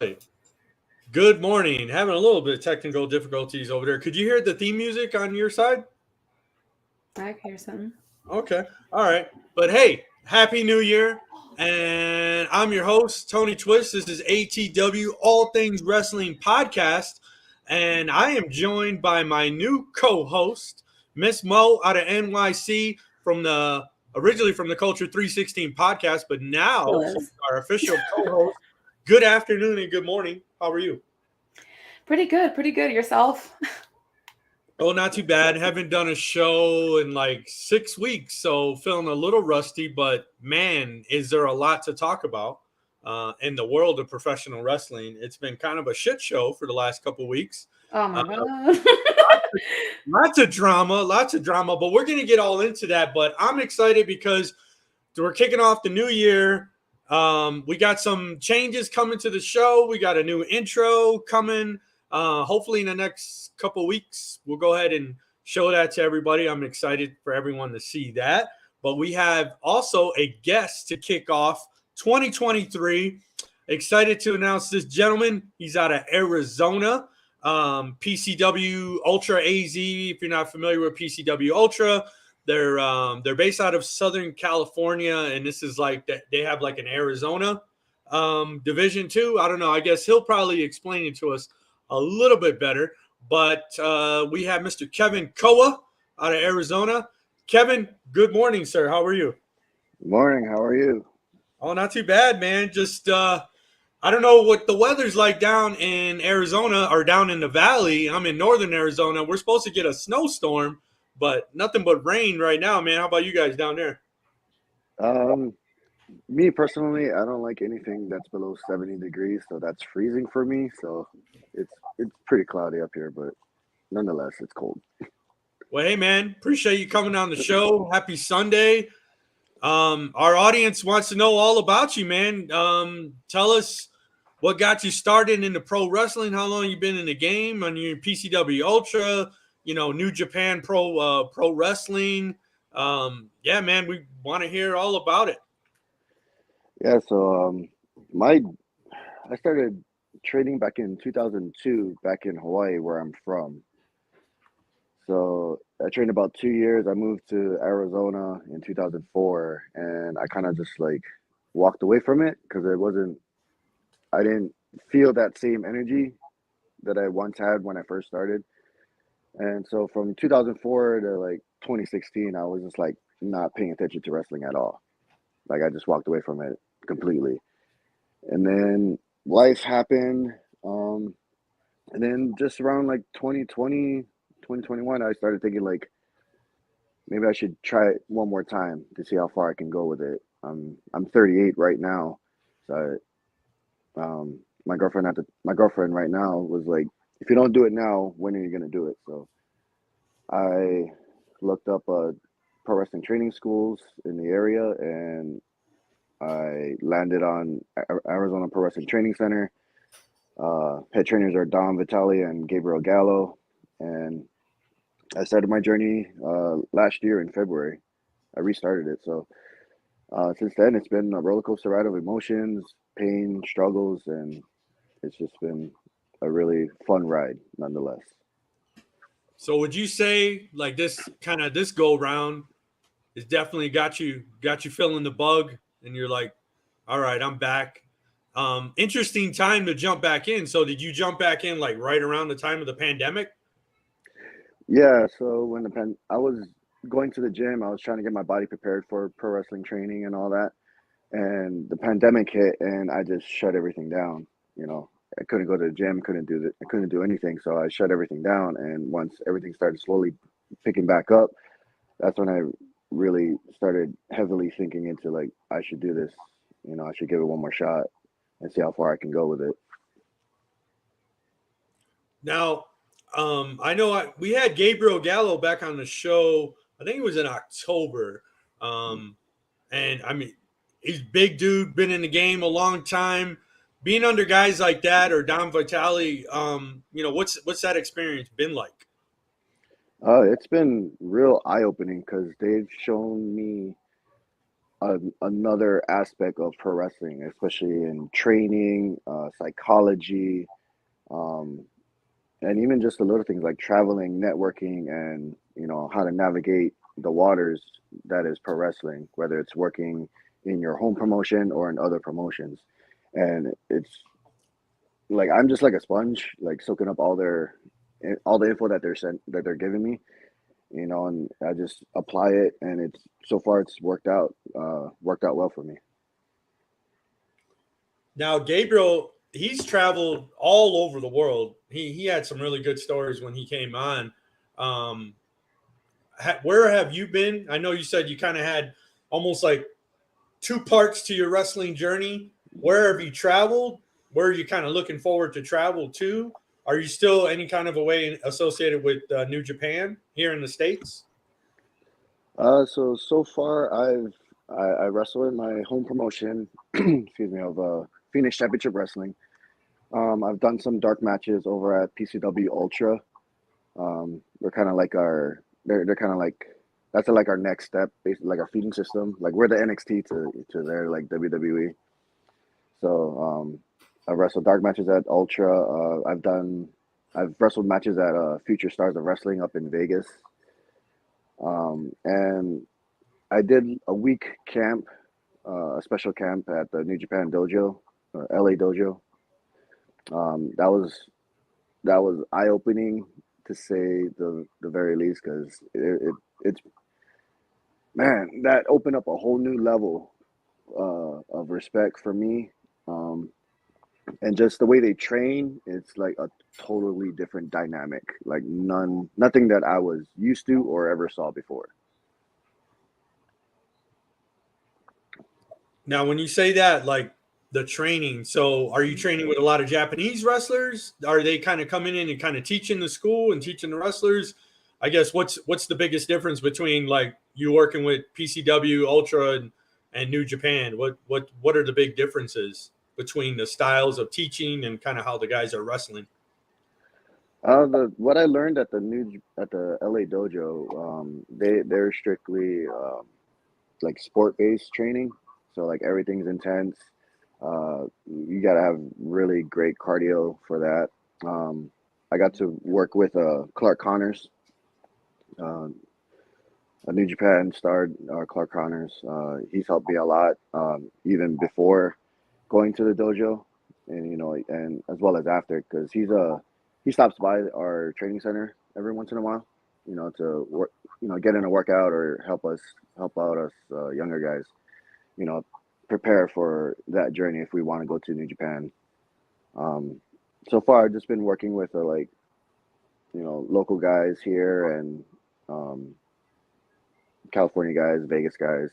right. Good morning. Having a little bit of technical difficulties over there. Could you hear the theme music on your side? I hear something. Okay. All right. But hey, Happy New Year. And I'm your host, Tony Twist. This is ATW, All Things Wrestling Podcast. And I am joined by my new co host, Miss Mo out of NYC, from the originally from the Culture 316 podcast, but now Still she's is. our official co host. Good afternoon and good morning. How are you? Pretty good. Pretty good. Yourself? Oh, not too bad. Haven't done a show in like 6 weeks, so feeling a little rusty. But man, is there a lot to talk about in the world of professional wrestling? It's been kind of a shit show for the last couple of weeks. Oh Uh, my god. lots of drama, lots of drama. But we're gonna get all into that. But I'm excited because we're kicking off the new year. We got some changes coming to the show. We got a new intro coming. Hopefully, in the next couple weeks, we'll go ahead and show that to everybody. I'm excited for everyone to see that. But we have also a guest to kick off 2023. Excited to announce this gentleman. He's out of Arizona. PCWUltra Az. If you're not familiar with PCWUltra, they're based out of Southern California, and this is like they have like an Arizona division too. I don't know. I guess he'll probably explain it to us a little bit better. But we have Mr. Kevin Koa out of Arizona. Kevin, good morning, sir. How are you? Morning, how are you? Oh, not too bad, man. Just I don't know what the weather's like down in Arizona or down in the valley. I'm in northern Arizona. We're supposed to get a snowstorm, but nothing but rain right now, man. How about you guys down there? Um, Me personally, I don't like anything that's below 70 degrees, so that's freezing for me. So it's pretty cloudy up here, but nonetheless, it's cold. Well, hey, man, appreciate you coming on the show. Happy Sunday. Our audience wants to know all about you, man. Tell us what got you started in the pro wrestling, how long you been in the game, on your PCW Ultra, New Japan Pro Wrestling. Yeah, man, we want to hear all about it. Yeah, so my I started training back in 2002, back in Hawaii, where I'm from. So I trained about 2 years. I moved to Arizona in 2004, and I kind of just like walked away from it because I didn't feel that same energy that I once had when I first started. And so from 2004 to like 2016, I was just like not paying attention to wrestling at all. Like I just walked away from it completely. And then life happened. Um, and then just around like 2020, 2021, I started thinking like maybe I should try it one more time to see how far I can go with it. I'm 38 right now. So my girlfriend right now was like, if you don't do it now, when are you gonna do it? So I looked up pro wrestling training schools in the area, and I landed on Arizona Pro Wrestling Training Center. Head trainers are Dom Vitale and Gabriel Gallo, and I started my journey last year in February. I restarted it, so since then it's been a roller coaster ride of emotions, pain, struggles, and it's just been a really fun ride, nonetheless. So would you say like this go round has definitely got you feeling the bug, and you're like, all right, I'm back. Interesting time to jump back in. So did you jump back in like right around the time of the pandemic? Yeah, so I was going to the gym, I was trying to get my body prepared for pro wrestling training and all that, and the pandemic hit, and I just shut everything down. You know, I couldn't go to the gym, I couldn't do anything, so I shut everything down. And once everything started slowly picking back up, that's when I really started heavily thinking into like I should do this. You know, I should give it one more shot and see how far I can go with it. Now, I know we had Gabriel Gallo back on the show. I think it was in October. Um, and I mean, he's big dude, been in the game a long time. Being under guys like that or Dom Vitale, what's that experience been like? It's been real eye opening because they've shown me another aspect of pro wrestling, especially in training, psychology, um, and even just the little things like traveling, networking, and how to navigate the waters that is pro wrestling, whether it's working in your home promotion or in other promotions. And it's like I'm just like a sponge, like soaking up all the info that they're giving me, and I just apply it, and it's so far it's worked out well for me. Now, Gabriel, he's traveled all over the world. He had some really good stories when he came on. Um, where have you been? I know you said you kind of had almost like two parts to your wrestling journey. Where have you traveled? Where are you kind of looking forward to travel to? Are you still any kind of a way associated with New Japan here in the States? So far I wrestle in my home promotion, excuse me, of Phoenix Championship Wrestling. I've done some dark matches over at PCWUltra. They're kind of like they're kind of like that's like our next step, basically like our feeding system. Like we're the NXT to their like WWE. So I've wrestled dark matches at Ultra. I've wrestled matches at Future Stars of Wrestling up in Vegas. And I did a week camp, a special camp at the New Japan Dojo, or LA Dojo. That was eye opening to say the very least, because it's man, that opened up a whole new level of respect for me. And just the way they train, it's like a totally different dynamic, like nothing that I was used to or ever saw before. Now, when you say that, like the training, so are you training with a lot of Japanese wrestlers? Are they kind of coming in and kind of teaching the school and teaching the wrestlers? I guess what's the biggest difference between like you working with PCW Ultra and New Japan? What are the big differences between the styles of teaching and kind of how the guys are wrestling? What I learned at the LA dojo, they're strictly like sport based training, so like everything's intense. You gotta have really great cardio for that. I got to work with Clark Connors, uh, a New Japan star, Clark Connors. He's helped me a lot, even before going to the dojo, and and as well as after, because he stops by our training center every once in a while, to work, get in a workout or help out us younger guys, you know, prepare for that journey if we want to go to New Japan. Um, so far, I've just been working with like local guys here and um, California guys, Vegas guys,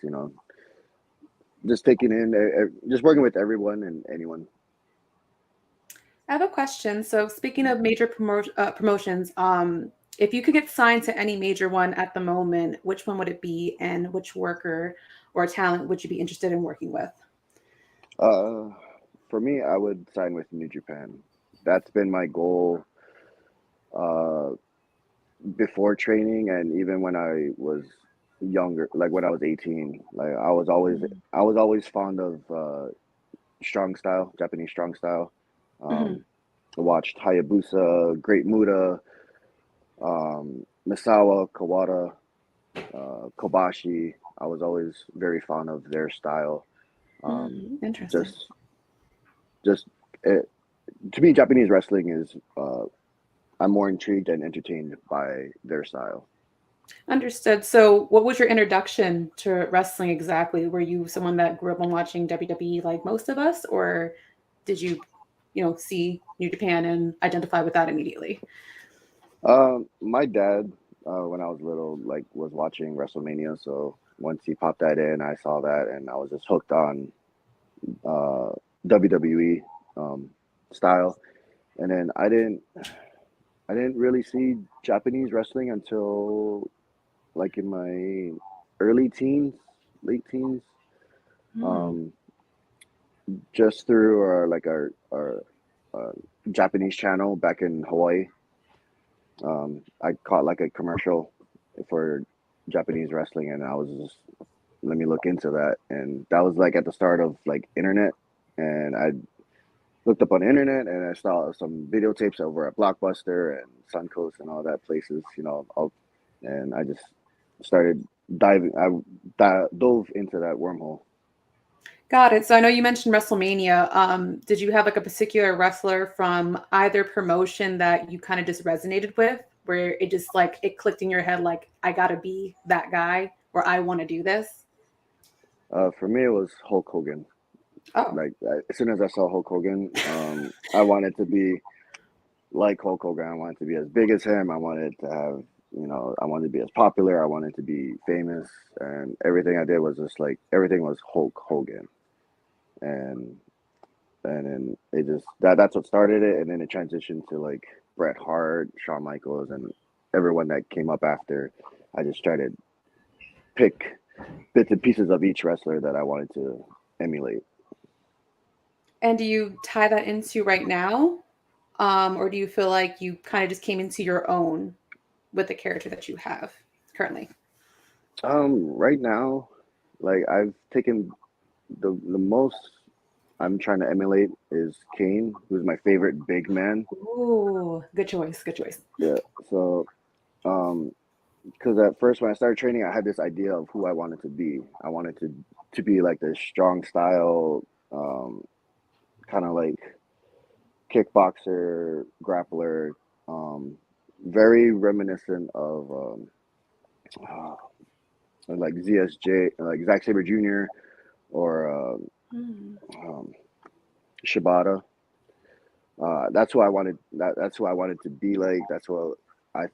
just taking in, just working with everyone and anyone. I have a question. So, speaking of major promotions, if you could get signed to any major one at the moment, which one would it be, and which worker or talent would you be interested in working with? Uh, for me, I would sign with New Japan. That's been my goal uh, before training, and even when I was younger, like when I was 18. Like I was always fond of strong style, Japanese strong style. Mhm. Um, I watched Hayabusa, Great Muta, Misawa, Kawada, Kobashi. I was always very fond of their style. Um, Interesting. just, just it, to me, Japanese wrestling is. I'm more intrigued and entertained by their style. Understood. So, what was your introduction to wrestling exactly? Were you someone that grew up on watching WWE like most of us, or did you, see New Japan and identify with that immediately? My dad, when I was little, like was watching WrestleMania. So once he popped that in, I saw that, and I was just hooked on uh, WWE style. And then I didn't really see Japanese wrestling until like in my early teens, late teens, Hmm. um, just through our uh, Japanese channel back in Hawaii. I caught like a commercial for Japanese wrestling, and I was just let me look into that. And that was like at the start of like internet, and I looked up on the internet and I saw some videotapes over at Blockbuster and Suncoast and all that places, and I just started diving. I dove into that wormhole. Got it. So I know you mentioned WrestleMania. Did you have like a particular wrestler from either promotion that you kind of just resonated with, where it just like it clicked in your head, like I gotta be that guy, or I want to do this? For me, it was Hulk Hogan. Oh, Like as soon as I saw Hulk Hogan, I wanted to be like Hulk Hogan. I wanted to be as big as him. I wanted to have, I wanted to be as popular. I wanted to be famous, and everything I did was just like everything was Hulk Hogan, and then it just that's what started it, and then it transitioned to like Bret Hart, Shawn Michaels, and everyone that came up after. I just tried to pick bits and pieces of each wrestler that I wanted to emulate. and do you tie that into right now, or do you feel like you kind of just came into your own with the character that you have currently? Right now, like I've taken the most I'm trying to emulate is Kane, who's my favorite big man. Ooh, good choice. Good choice. Yeah. So, because at first when I started training, I had this idea of who I wanted to be. I wanted to be like this strong style, kind of like kickboxer, grappler, very reminiscent of uh, like ZSJ, like Zack Sabre Jr. or Hmm. um, Shibata. That's who I wanted. That's who I wanted to be like. That's what I,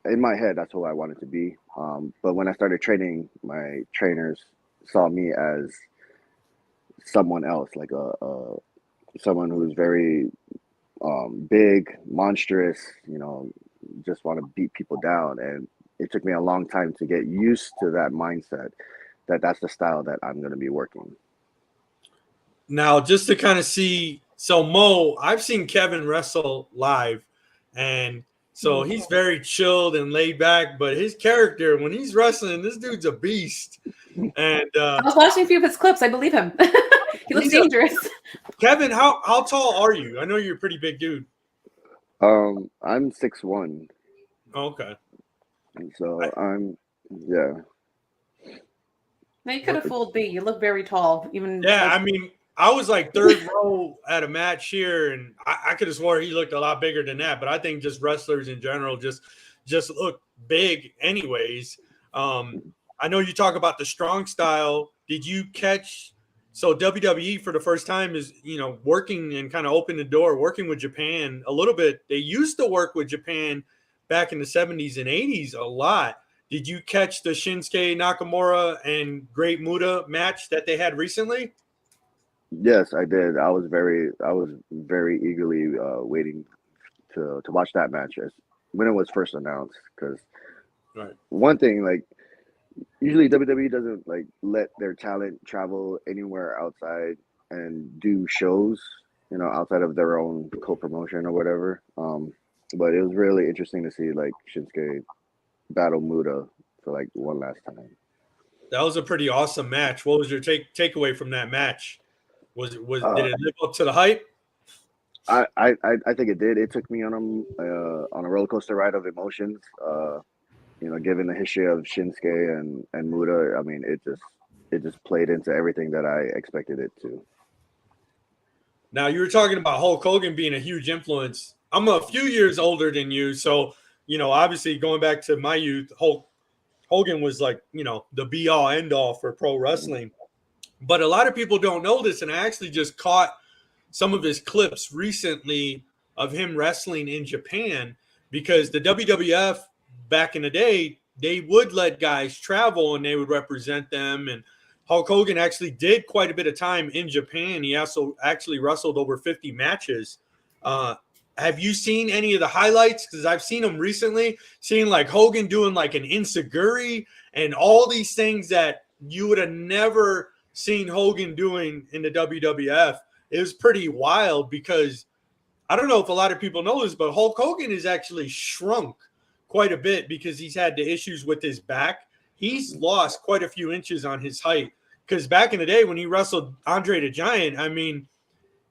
in my head, that's who I wanted to be. But when I started training, my trainers saw me as someone else, like a someone who's very big, monstrous. Just want to beat people down. And it took me a long time to get used to that mindset. That's the style that I'm going to be working. Now, just to kind of see, so Mo, I've seen Kevin wrestle live, and so he's very chilled and laid back. But his character, when he's wrestling, this dude's a beast. And I was watching a few of his clips. I believe him. He looks dangerous. Kevin, how tall are you? I know you're a pretty big dude. I'm 6'1". Okay. So yeah. No, you could have fooled me. You look very tall. Even Yeah, like, I mean, I was like third row at a match here, and I could have swore he looked a lot bigger than that. But I think just wrestlers in general just look big, anyways. I know you talk about the strong style. Did you catch? So WWE for the first time is working and kind of opened the door, working with Japan a little bit. They used to work with Japan back in the 70s and 80s a lot. Did you catch the Shinsuke Nakamura and Great Muta match that they had recently? Yes, I did. I was very eagerly waiting to watch that match as when it was first announced. Because Right. one thing, like usually WWE doesn't like let their talent travel anywhere outside and do shows, outside of their own co-promotion or whatever. But it was really interesting to see like Shinsuke battle Muta for like one last time. That was a pretty awesome match. What was your takeaway from that match? Did Uh, it live up to the hype? I think it did. It took me on a roller coaster ride of emotions. Given the history of Shinsuke and Muta, I mean, it just played into everything that I expected it to. Now you were talking about Hulk Hogan being a huge influence. I'm a few years older than you, so obviously going back to my youth, Hogan was like the be all end all for pro wrestling. But a lot of people don't know this, and I actually just caught some of his clips recently of him wrestling in Japan because the WWF back in the day, they would let guys travel and they would represent them. And Hulk Hogan actually did quite a bit of time in Japan. He also actually wrestled over 50 matches. Have you seen any of the highlights? Because I've seen them recently, seeing like Hogan doing like an insecurity and all these things that you would have never seen Hogan doing in the WWF. It was pretty wild because I don't know if a lot of people know this, but Hulk Hogan has actually shrunk quite a bit because he's had the issues with his back. he's lost quite a few inches on his height. Because back in the day when he wrestled Andre the Giant, I mean,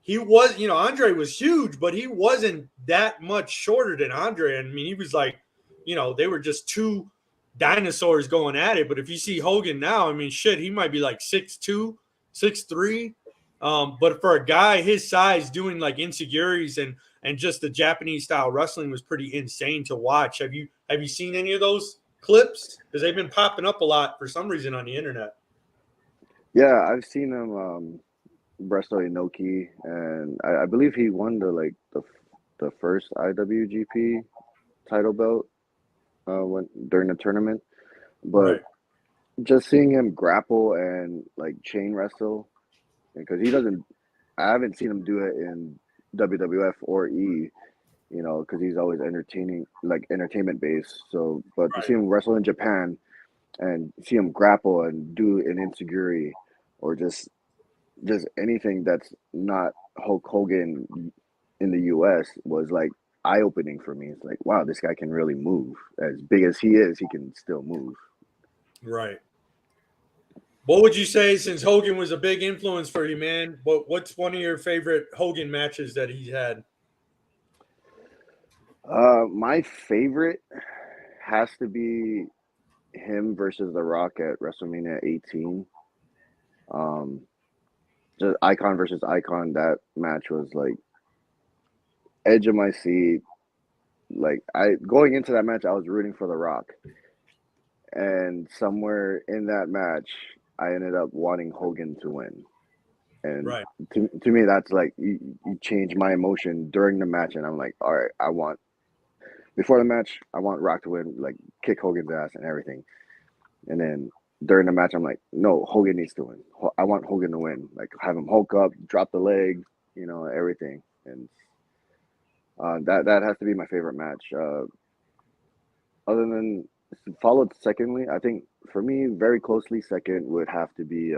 he was, Andre was huge, but he wasn't that much shorter than Andre. I mean, he was like, they were just two dinosaurs going at it. But if you see Hogan now, I mean, shit, he might be like 6'2", 6'3". But for a guy his size doing like insecurities and just the Japanese style wrestling was pretty insane to watch. Have you seen any of those clips? Because they've been popping up a lot for some reason on the internet. Yeah, I've seen him wrestle Inoki, and I believe he won the first IWGP title belt during the tournament. But Right. just seeing him grapple and like chain wrestle, because I haven't seen him do it in WWF or E, because he's always entertainment based. So, but to see him wrestle in Japan and see him grapple and do an insecurity or just anything that's not Hulk Hogan in the US was like eye opening for me. It's like, wow, this guy can really move. As big as he is, he can still move. Right. What would you say, since Hogan was a big influence for you, man? What's one of your favorite Hogan matches that he's had? My favorite has to be him versus The Rock at WrestleMania 18. Just icon versus icon. That match was like edge of my seat. Like going into that match, I was rooting for The Rock, and somewhere in that match, I ended up wanting Hogan to win. And Right. to me, that's like you change my emotion during the match, and I'm like, all right, before the match, I want Rock to win, like kick Hogan's ass and everything. And then during the match, I'm like, no, Hogan needs to win. I want Hogan to win. Like have him Hulk up, drop the leg, everything. And that has to be my favorite match. Other than followed secondly, I think for me, very closely second would have to be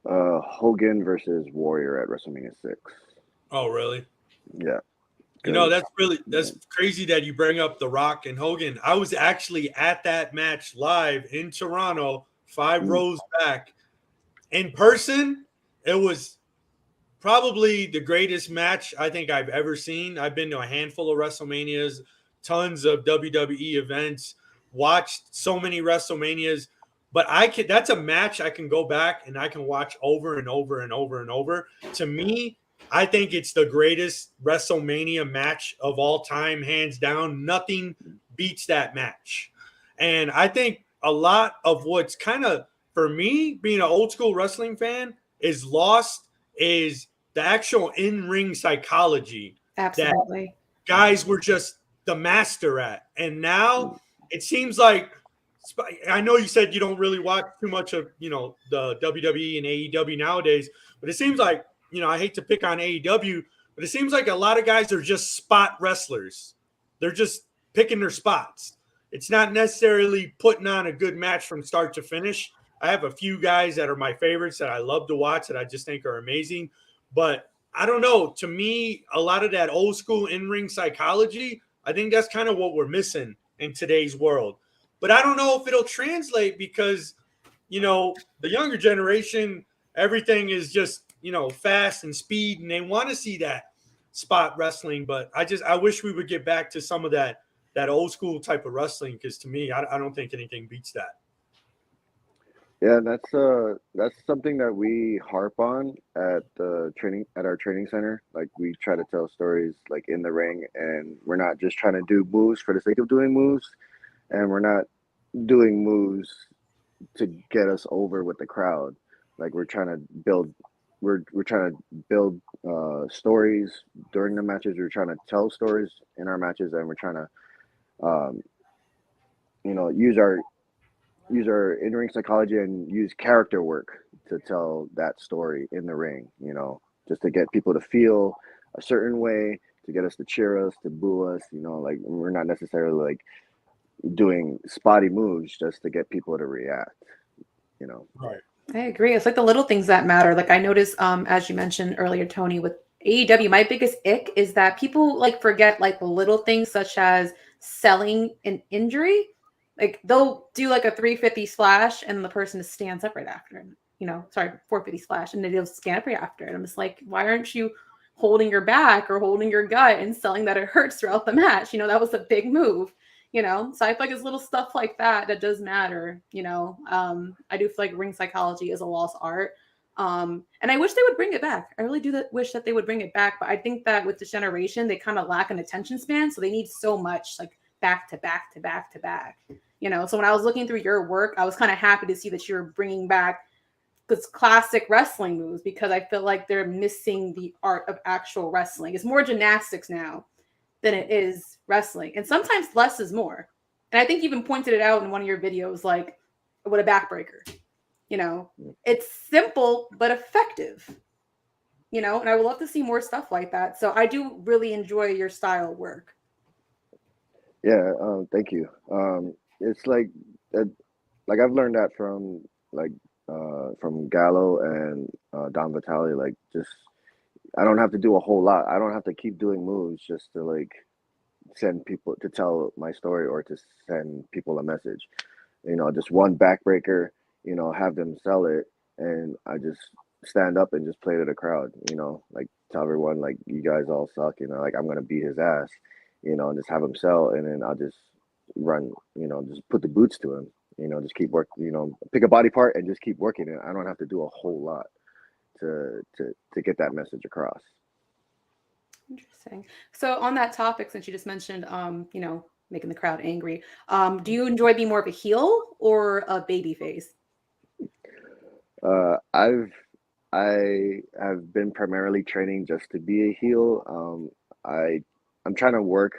Hogan versus Warrior at WrestleMania 6. Oh, really? Yeah. That's crazy that you bring up The Rock and Hogan. I was actually at that match live in Toronto, 5 rows back. In person, it was probably the greatest match I think I've ever seen. I've been to a handful of WrestleManias, tons of WWE events, watched so many WrestleManias, but that's a match I can go back and I can watch over and over and over and over. To me, I think it's the greatest WrestleMania match of all time, hands down. Nothing beats that match. And I think a lot of what's kind of, for me, being an old school wrestling fan, is lost is the actual in-ring psychology. Absolutely. That guys were just the master at. And now it seems like, I know you said you don't really watch too much of, the WWE and AEW nowadays, but it seems like, I hate to pick on AEW, but it seems like a lot of guys are just spot wrestlers. They're just picking their spots. It's not necessarily putting on a good match from start to finish. I have a few guys that are my favorites that I love to watch that I just think are amazing. But I don't know. To me, a lot of that old school in-ring psychology, I think that's kind of what we're missing in today's world. But I don't know if it'll translate because, the younger generation, everything is just, fast and speed, and they want to see that spot wrestling. But I wish we would get back to some of that old school type of wrestling, because to me, I don't think anything beats that. Yeah, that's something that we harp on at our training center. Like we try to tell stories like in the ring, and we're not just trying to do moves for the sake of doing moves, and we're not doing moves to get us over with the crowd. Like we're trying to build stories during the matches. We're trying to tell stories in our matches, and we're trying to use our in-ring psychology and use character work to tell that story in the ring, just to get people to feel a certain way, to get us to cheer us, to boo us, like we're not necessarily like doing spotty moves just to get people to react, Right. I agree. It's like the little things that matter. Like I noticed, as you mentioned earlier, Tony, with AEW, my biggest ick is that people like forget like the little things such as selling an injury Like they'll do like a 350 splash and the person stands up right after. You know, sorry, 450 splash, and then they'll stand up right after. And I'm just like, why aren't you holding your back or holding your gut and selling that it hurts throughout the match? You know, that was a big move. You know, so I feel like it's little stuff like that that does matter. You know, I do feel like ring psychology is a lost art. And I wish they would bring it back. I really do wish that they would bring it back. But I think that with this generation, they kind of lack an attention span. So they need so much like back to back to back to back. You know, so when I was looking through your work, I was kind of happy to see that you're bringing back this classic wrestling moves because I feel like they're missing the art of actual wrestling. It's more gymnastics now than it is wrestling. And sometimes less is more. And I think you even pointed it out in one of your videos, like what a backbreaker. You know, it's simple but effective. You know, and I would love to see more stuff like that. So I do really enjoy your style of work. Yeah, thank you. It's like I've learned that from Gallo and Don Vitale. Like, just I don't have to do a whole lot. I don't have to keep doing moves just to like send people to tell my story or to send people a message. You know, just one backbreaker. You know, have them sell it, and I just stand up and just play to the crowd. You know, like tell everyone like you guys all suck. You know, like I'm gonna beat his ass. You know, and just have him sell, and then I'll just run. You know, just put the boots to him. You know, just keep work. You know, pick a body part and just keep working it. I don't have to do a whole lot to get that message across. Interesting. So on that topic, since you just mentioned, you know, making the crowd angry, do you enjoy being more of a heel or a baby face? I've I have been primarily training just to be a heel. I'm trying to work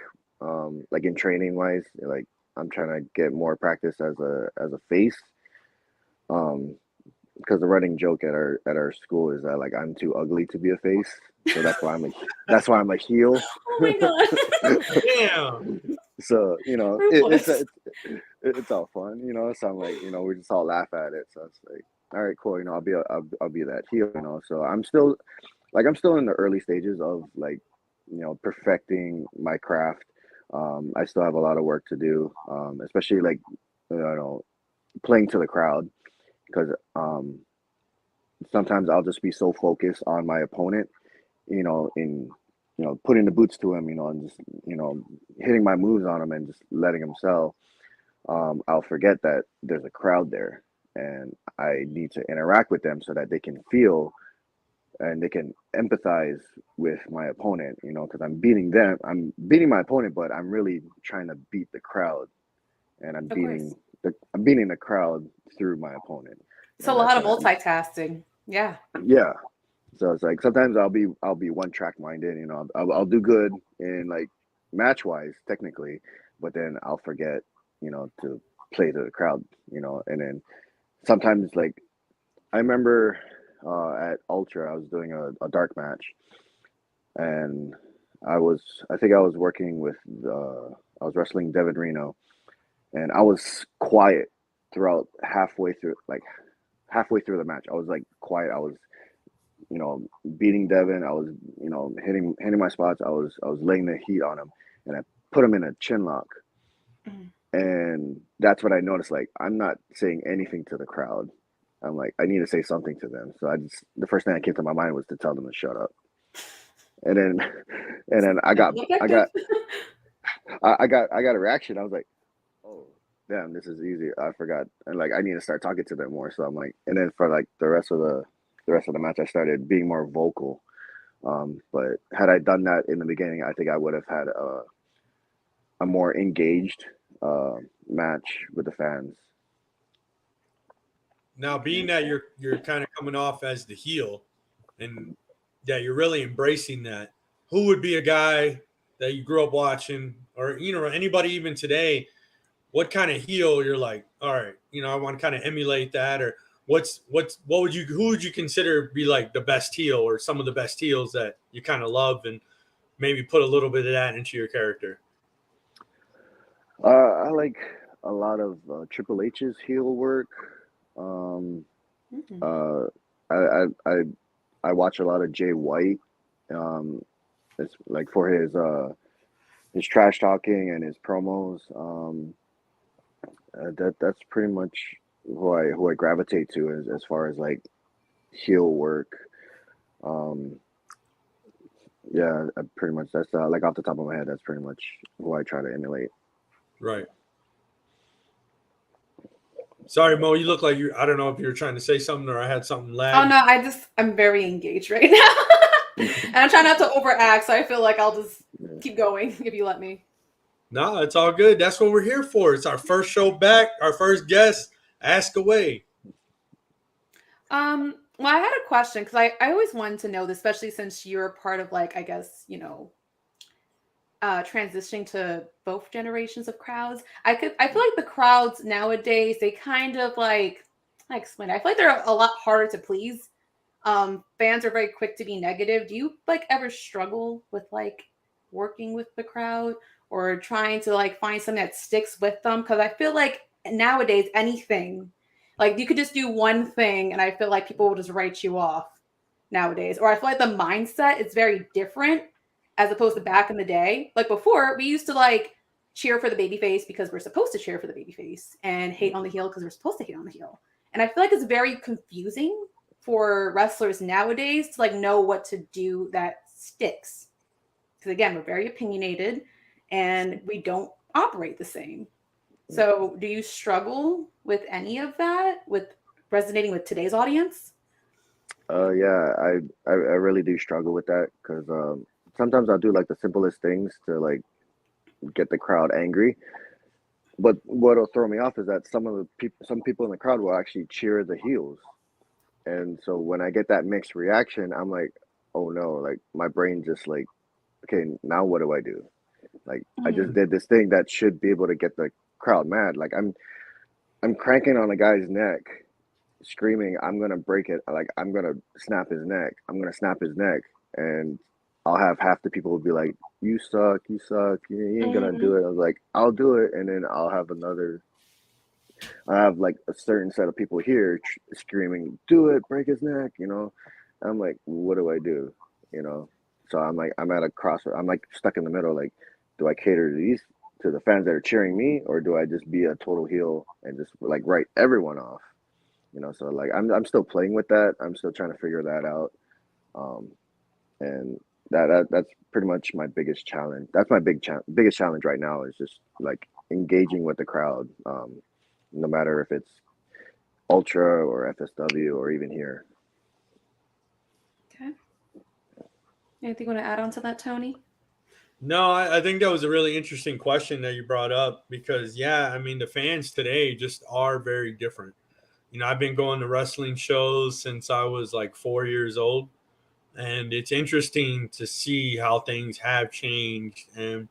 like in training wise, like I'm trying to get more practice as a face. Um, because the running joke at our school is that like I'm too ugly to be a face, so that's why I'm a heel. Oh my god. Damn. So you know Ruthless. it's all fun, you know. So I'm like, you know, we just all laugh at it. So it's like, all right, cool. You know, I'll be that heel. You know, so I'm still in the early stages of like, you know, perfecting my craft. I still have a lot of work to do, especially like, you know, playing to the crowd because sometimes I'll just be so focused on my opponent, you know, in you know putting the boots to him, you know, and just you know hitting my moves on him and just letting him sell. I'll forget that there's a crowd there, and I need to interact with them so that they can feel and they can empathize with my opponent. You know, because I'm beating my opponent, but I'm really trying to beat the crowd, and Of course. I'm beating the crowd through my opponent, It's a and that's lot of what I'm. multitasking. Yeah. Yeah, so it's like sometimes I'll be one track minded. You know, I'll do good in like match wise technically, but then I'll forget, you know, to play to the crowd. You know, and then sometimes like I remember at Ultra I was doing a dark match, and I think I was working with I was wrestling Devin Reno, and I was quiet throughout halfway through the match. I was like quiet. I was you know, beating Devin. I was, you know, hitting my spots. I was laying the heat on him, and I put him in a chin lock. Mhm. And that's what I noticed. Like, I'm not saying anything to the crowd. I'm like, I need to say something to them. So the first thing that came to my mind was to tell them to shut up. And then, and then Effective. I got a reaction. I was like, oh, damn, this is easy. I forgot. And like, I need to start talking to them more. So I'm like, and then for like the rest of the match, I started being more vocal. But had I done that in the beginning, I think I would have had a more engaged match with the fans. Now, being that you're kind of coming off as the heel, and that you're really embracing that, who would be a guy that you grew up watching, or you know anybody even today? What kind of heel you're like? All right, you know I want to kind of emulate that, or what would you who would you consider be like the best heel, or some of the best heels that you kind of love, and maybe put a little bit of that into your character? I like a lot of Triple H's heel work. Um, Mhm. uh, I, I I I watch a lot of Jay White. Um, it's like for his trash talking and his promos. That's pretty much who I gravitate to as far as like heel work. Um, yeah, pretty much that's like off the top of my head. That's pretty much who I try to emulate. Right. Sorry, Mo. You look like you. I don't know if you were trying to say something or I had something lag. Oh no, I'm very engaged right now, and I'm trying not to overact. So I feel like I'll just keep going if you let me. No, it's all good. That's what we're here for. It's our first show back. Our first guest. Ask away. Well, I had a question because I always wanted to know this, especially since you're a part of like, I guess, transitioning to both generations of crowds. I feel like the crowds nowadays, they kind of like, I explain it. I feel like they're a lot harder to please. Fans are very quick to be negative. Do you like ever struggle with like working with the crowd or trying to like find something that sticks with them? Because I feel like nowadays anything, like you could just do one thing and I feel like people will just write you off nowadays. Or I feel like the mindset is very different as opposed to back in the day. Like before, we used to like cheer for the baby face because we're supposed to cheer for the baby face and hate on the heel because we're supposed to hate on the heel. And I feel like it's very confusing for wrestlers nowadays to like know what to do that sticks. Because again, we're very opinionated and we don't operate the same. So do you struggle with any of that, with resonating with today's audience? Yeah, I really do struggle with that because sometimes I'll do like the simplest things to like get the crowd angry. But what'll throw me off is that some people in the crowd will actually cheer the heels. And so when I get that mixed reaction, I'm like, oh no, like my brain just like, okay, now what do I do? Like I just did this thing that should be able to get the crowd mad. Like I'm cranking on a guy's neck, screaming, I'm gonna break it, like I'm gonna snap his neck. I'm gonna snap his neck. And I'll have half the people will be like, you suck, you ain't gonna do it. I was like, I'll do it, and then I have like a certain set of people here screaming, "Do it, break his neck!" I'm like, what do I do? You know, so I'm like, I'm at a crossroad. I'm like stuck in the middle. Like, do I cater to the fans that are cheering me, or do I just be a total heel and just like write everyone off? So like I'm still playing with that. I'm still trying to figure that out. Um, and that's pretty much my biggest challenge. That's my biggest challenge right now is just like engaging with the crowd. No matter if it's Ultra or FSW or even here. Okay. Anything you want to add on to that, Tony? No, I think that was a really interesting question that you brought up because, yeah, I mean, the fans today just are very different. I've been going to wrestling shows since I was like 4 years old, and it's interesting to see how things have changed. And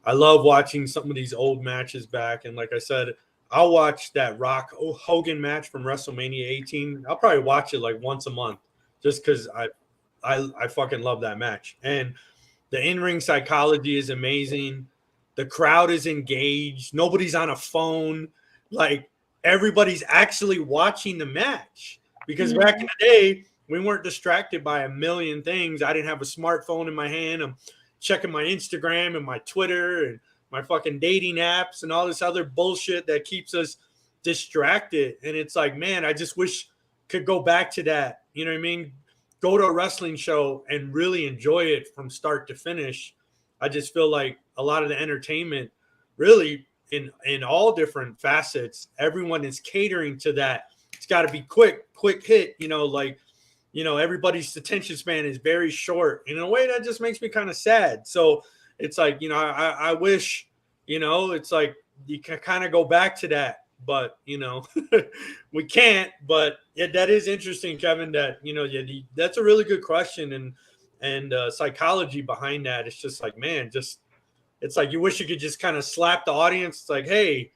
I love watching some of these old matches back. And like I said, I'll watch that Rock Hogan match from WrestleMania 18. I'll probably watch it like once a month just because I fucking love that match. And the in-ring psychology is amazing. The crowd is engaged. Nobody's on a phone. Like everybody's actually watching the match. Because back in the day, we weren't distracted by a million things. I didn't have a smartphone in my hand. I'm checking my Instagram and my Twitter and my fucking dating apps and all this other bullshit that keeps us distracted. And it's like, man, I just wish could go back to that. You know what I mean? Go to a wrestling show and really enjoy it from start to finish. I just feel like a lot of the entertainment really in all different facets, everyone is catering to that. It's got to be quick hit, everybody's attention span is very short. In a way that just makes me kind of sad. So it's like, I wish, it's like you can kind of go back to that, but we can't. But yeah, that is interesting, Kevin, that that's a really good question. And psychology behind that. It's just like, man, it's like you wish you could just kind of slap the audience. It's like, hey,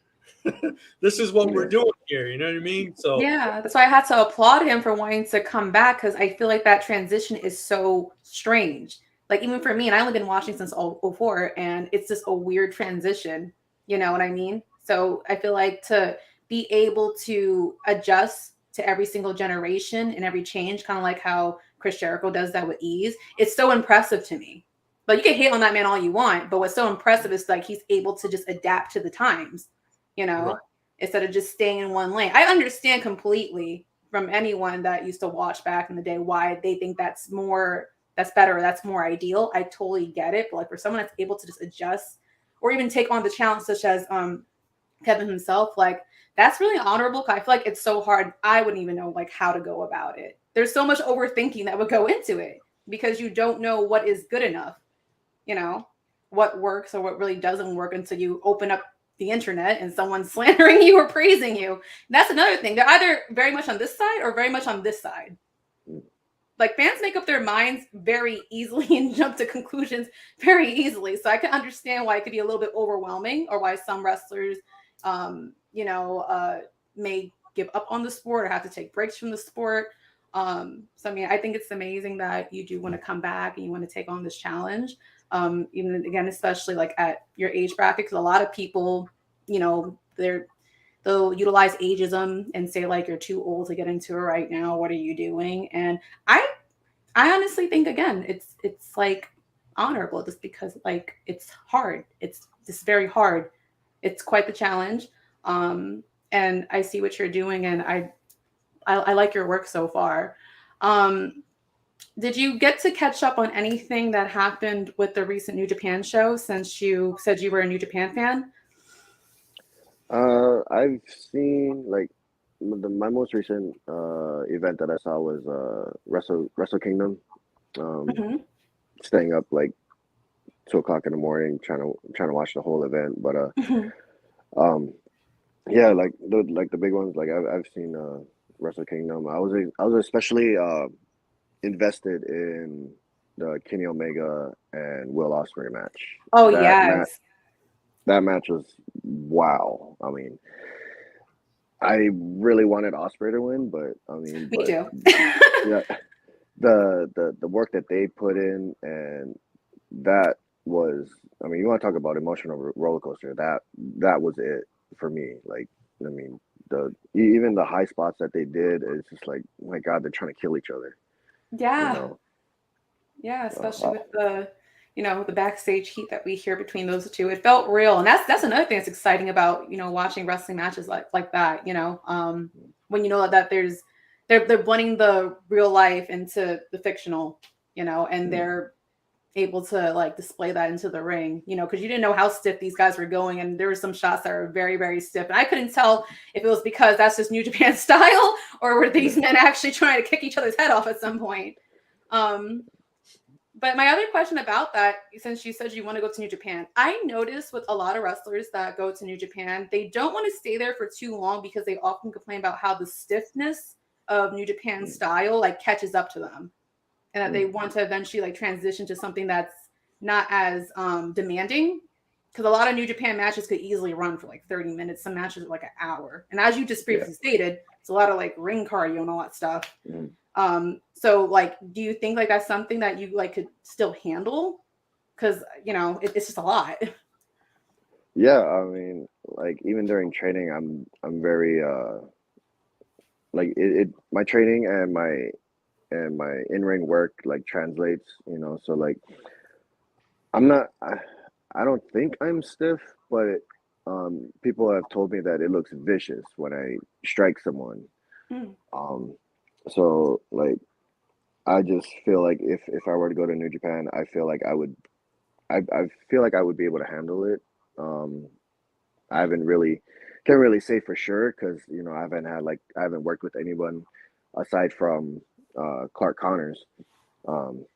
this is what we're doing here. You know what I mean? So yeah, that's why I had to applaud him for wanting to come back because I feel like that transition is so strange. Like even for me, and I've only been watching since 04, and it's just a weird transition. You know what I mean? So I feel like to be able to adjust to every single generation and every change, kind of like how Chris Jericho does that with ease, it's so impressive to me. But you can hate on that man all you want, but what's so impressive is like he's able to just adapt to the times, Right. instead of just staying in one lane. I understand completely from anyone that used to watch back in the day why they think that's better, or that's more ideal. I totally get it. But like for someone that's able to just adjust or even take on the challenge, such as Kevin himself, like that's really honorable. I feel like it's so hard. I wouldn't even know like how to go about it. There's so much overthinking that would go into it because you don't know what is good enough, you know, what works or what really doesn't work until you open up the internet and someone's slandering you or praising you. And that's another thing. They're either very much on this side or very much on this side. Like fans make up their minds very easily and jump to conclusions very easily. So I can understand why it could be a little bit overwhelming, or why some wrestlers, may give up on the sport or have to take breaks from the sport. So I mean, I think it's amazing that you do want to come back and you want to take on this challenge. Even again, especially like at your age bracket, because a lot of people, they'll utilize ageism and say like you're too old to get into it right now. What are you doing? And I honestly think again, it's like honorable just because like it's hard. It's just very hard. It's quite the challenge. And I see what you're doing, and I like your work so far. Did you get to catch up on anything that happened with the recent New Japan show, since you said you were a New Japan fan? I've seen like my most recent event that I saw was Wrestle Kingdom. Mm-hmm. Staying up like 2 o'clock in the morning trying to watch the whole event. But um yeah, like the big ones, like I've seen Wrestle Kingdom. I was especially invested in the Kenny Omega and Will Ospreay match. Oh That yes. that match was wow. I mean, I really wanted Ospreay to win, but I mean, Me too. yeah, the work that they put in, and that was, I mean, you want to talk about emotional roller coaster. That was it for me. Like, I mean, even the high spots that they did, it's just like, my God, they're trying to kill each other. You Yeah. know, Yeah, especially with the backstage heat that we hear between those two. It felt real. And that's another thing that's exciting about, watching wrestling matches like that, when you know that they're blending the real life into the fictional, and they're able to like display that into the ring, because you didn't know how stiff these guys were going. And there were some shots that were very, very stiff. And I couldn't tell if it was because that's just New Japan style, or were these men actually trying to kick each other's head off at some point. But my other question about that, since you said you want to go to New Japan, I noticed with a lot of wrestlers that go to New Japan, they don't want to stay there for too long because they often complain about how the stiffness of New Japan style like catches up to them, and that they want to eventually like transition to something that's not as demanding. Because a lot of New Japan matches could easily run for like 30 minutes. Some matches are like an hour. And as you just previously stated, it's a lot of like ring cardio and all that stuff. So like, do you think like that's something that you like could still handle? Because it's just a lot. Yeah, I mean, like even during training, I'm very like my training and my in-ring work like translates, so like I'm not I don't think I'm stiff, but people have told me that it looks vicious when I strike someone. So like I just feel like if I were to go to New Japan, I feel like I feel like I would be able to handle it. I can't really say for sure, because I haven't worked with anyone aside from Clark Connors, to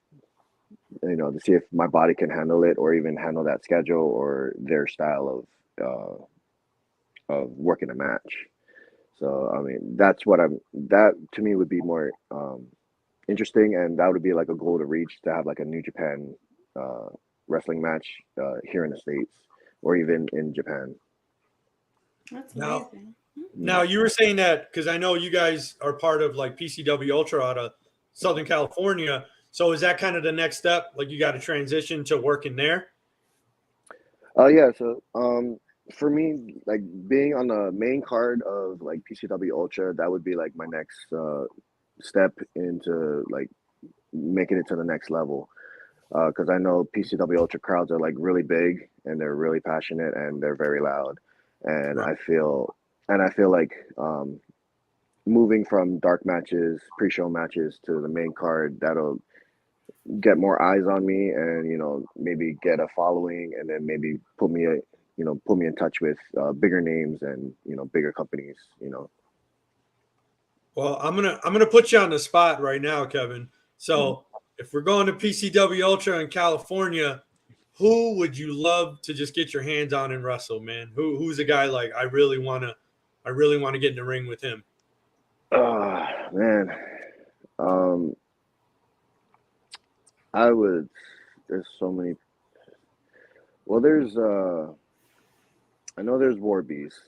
see if my body can handle it, or even handle that schedule or their style of working a match. So I mean, that to me would be more interesting, and that would be like a goal to reach, to have like a New Japan wrestling match here in the States, or even in Japan. That's amazing. Now you were saying that because I know you guys are part of like PCWUltra out of Southern California. So is that kind of the next step? Like you got to transition to working there? Yeah. So for me, like being on the main card of like PCWUltra, that would be like my next step into like making it to the next level. Because I know PCWUltra crowds are like really big, and they're really passionate, and they're very loud. And Right. I feel and I feel like moving from dark matches, pre-show matches to the main card, that'll get more eyes on me, and maybe get a following, and then maybe put me in touch with bigger names and bigger companies. Well, I'm gonna put you on the spot right now, Kevin. So if we're going to PCW Ultra in California, who would you love to just get your hands on and wrestle, man? Who's a guy like I really wanna get in the ring with him? Man, um, I would. There's so many. Well, I know there's War Beast.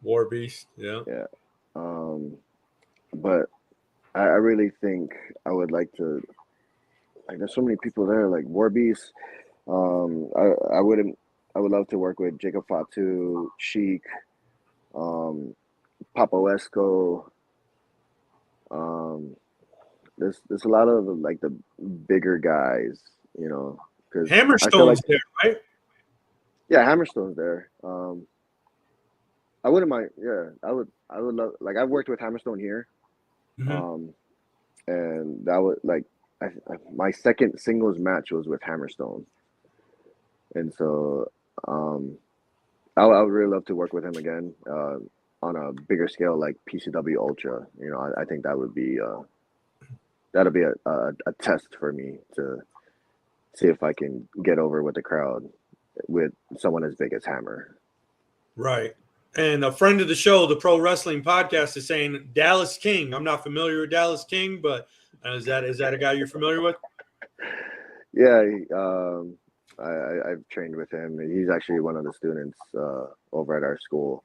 War Beast, yeah. Yeah. But I really think I would like to. Like, there's so many people there. Like War Beast. I wouldn't. I would love to work with Jacob Fatu, Sheik, Papa Esco. Um, there's a lot of like the bigger guys, because I feel like Hammerstone's there, right? yeah, Hammerstone's there. I wouldn't mind. Yeah, I would love. Like I've worked with Hammerstone here, Mhm. and that was like my second singles match was with Hammerstone, and so I would really love to work with him again on a bigger scale, like PCW Ultra. I think that would be that'll be a test for me to see if I can get over with the crowd with someone as big as Hammer. Right. And a friend of the show, the Pro Wrestling Podcast, is saying Dallas King. I'm not familiar with Dallas King, but is that a guy you're familiar with? Yeah, I've trained with him. He's actually one of the students over at our school.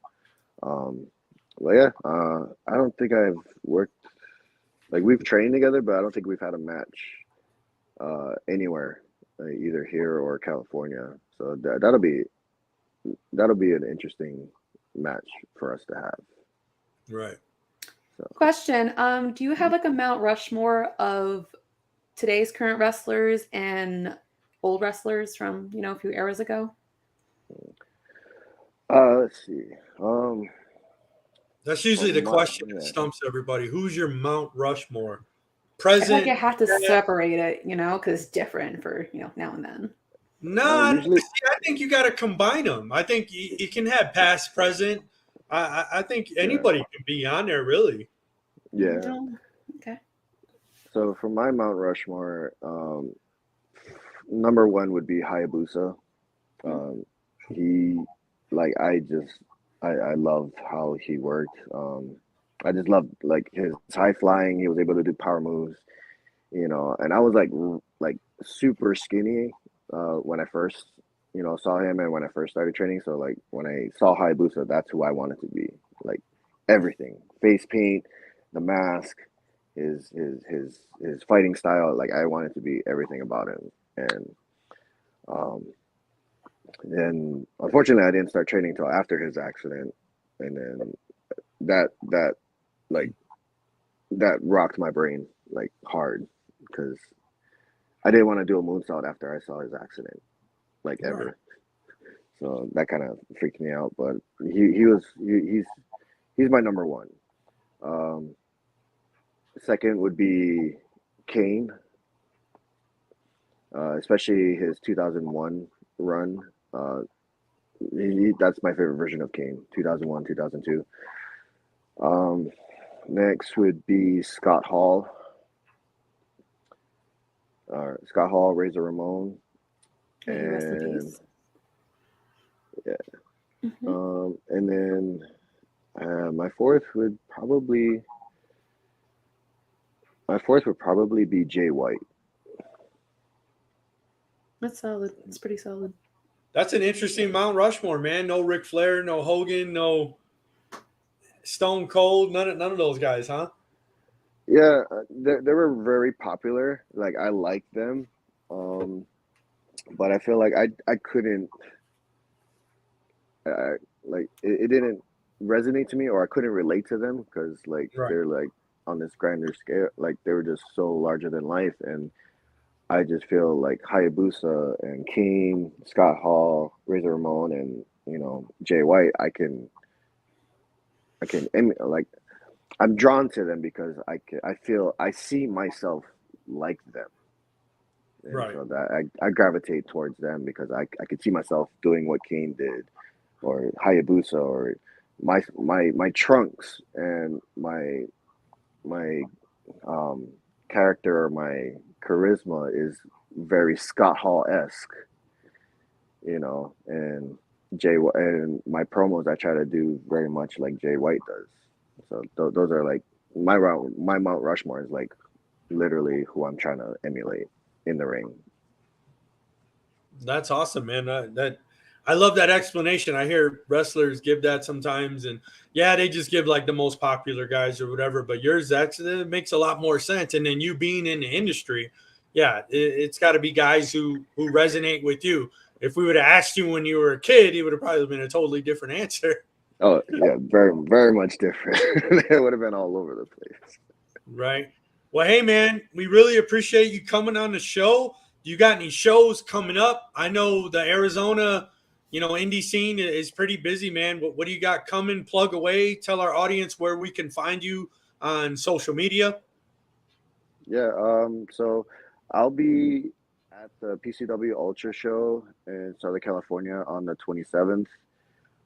Well, yeah, I don't think I've worked like we've trained together, but I don't think we've had a match anywhere, either here or California. So that'll be an interesting match for us to have. Right. So Question. Do you have like a Mount Rushmore of today's current wrestlers and old wrestlers from, a few eras ago? let's see. That's usually From the my question that yeah. stumps everybody. Who's your Mount Rushmore? I feel like you Present? have to separate it, because it's different for, now and then. No, Usually, I think you got to combine them. I think you can have past, present. I think yeah, anybody can be on there, really. yeah. No. Okay. So for my Mount Rushmore, number one would be Hayabusa. He, like, I loved how he worked. I just loved like his high flying. He was able to do power moves, and I was like super skinny when I first, saw him, and when I first started training. So like when I saw Hayabusa, that's who I wanted to be. Like everything, face paint, the mask, his fighting style. Like I wanted to be everything about him, and um, and unfortunately, I didn't start training until after his accident, and then that like that rocked my brain like hard because I didn't want to do a moonsault after I saw his accident, like Right. ever. So that kind of freaked me out. But he's my number one. Um, Second would be Kane, especially his 2001 run. That's my favorite version of Kane, 2001, 2002. Next would be Scott Hall. Scott Hall, Razor Ramon, May he rest in and peace. yeah. Mhm. And then my fourth would probably be Jay White. That's solid. It's pretty solid. That's an interesting Mount Rushmore, man. No Ric Flair, no Hogan, no Stone Cold, none of those guys, huh? Yeah, they were very popular. Like I liked them, um, but I feel like I couldn't like it didn't resonate to me, or I couldn't relate to them because like Right. they're like on this grander scale, like they were just so larger than life, and I just feel like Hayabusa and King, Scott Hall, Razor Ramon, and Jay White, I can like I'm drawn to them because I see myself like them. And Right. so that I gravitate towards them because I could see myself doing what Kane did or Hayabusa or my Trunks and my character or my charisma is very Scott Hall esque, and and my promos I try to do very much like Jay White does. So those are like my Mount Rushmore is like literally who I'm trying to emulate in the ring. That's awesome, man. I love that explanation. I hear wrestlers give that sometimes, and yeah, they just give like the most popular guys or whatever. But yours, it makes a lot more sense. And then you being in the industry, yeah, it's got to be guys who resonate with you. If we would have asked you when you were a kid, it would have probably been a totally different answer. Oh yeah, very very much different. It would have been all over the place. Right. Well, hey, man, we really appreciate you coming on the show. Do you got any shows coming up? I know the Arizona, indie scene is pretty busy, man. What do you got coming? Plug away. Tell our audience where we can find you on social media. Yeah, so I'll be at the PCWUltra show in Southern California on the 27th.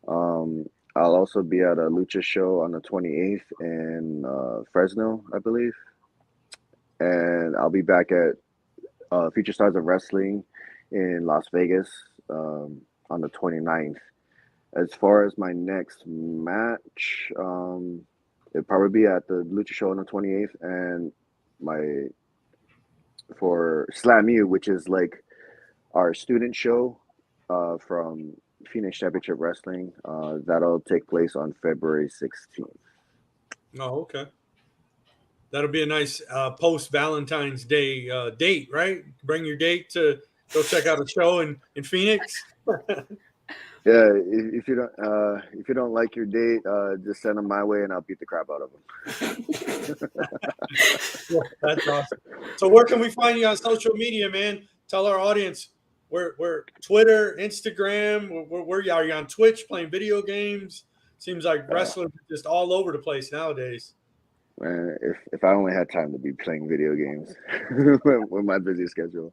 I'll also be at a Lucha show on the 28th in Fresno, I believe. And I'll be back at Future Stars of Wrestling in Las Vegas on the 29th. As far as my next match, it'll probably be at the Lucha show on the 28th, and for Slam U, which is like our student show from Phoenix Championship Wrestling. That'll take place on February 16th. Oh, okay. That'll be a nice post Valentine's Day date, right? Bring your date to go check out a show in Phoenix. Yeah, if you don't like your date, just send them my way and I'll beat the crap out of them. Yeah, that's awesome. So where can we find you on social media, man? Tell our audience we're Twitter, Instagram. Where are you on Twitch playing video games? Seems like wrestlers are just all over the place nowadays. Man, if I only had time to be playing video games with my busy schedule.